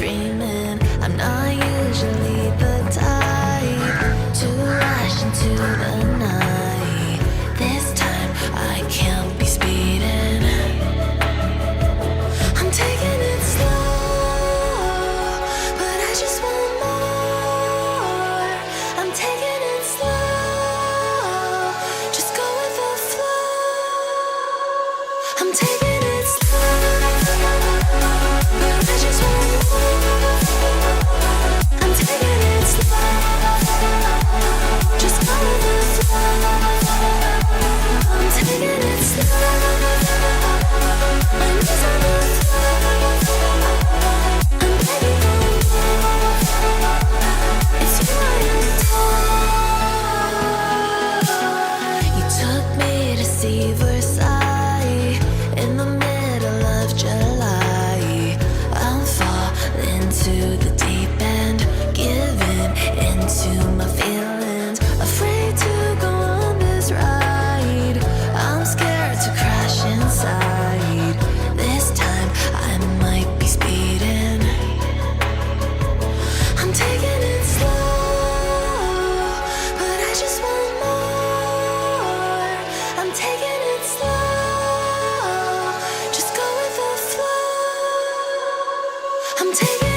dreaming. I'm not usually the type to rush into the night. This time I can't be speeding. I'm taking it slow, but I just want more. I'm taking it slow, just go with the flow. I'm taking it slow, but I just want more. I'm taking it slow, just go with the flow. I'm taking it slow, my knees on the floor. I'm begging for more. It's you I adore. You took me to see Versailles in the middle of July. I'll fall into the deep end, giving into my feelings, afraid to go on this ride. I'm scared to crash inside. This time I might be speeding. I'm taking it slow, but I just want more. I'm taking it slow, just go with the flow. I'm taking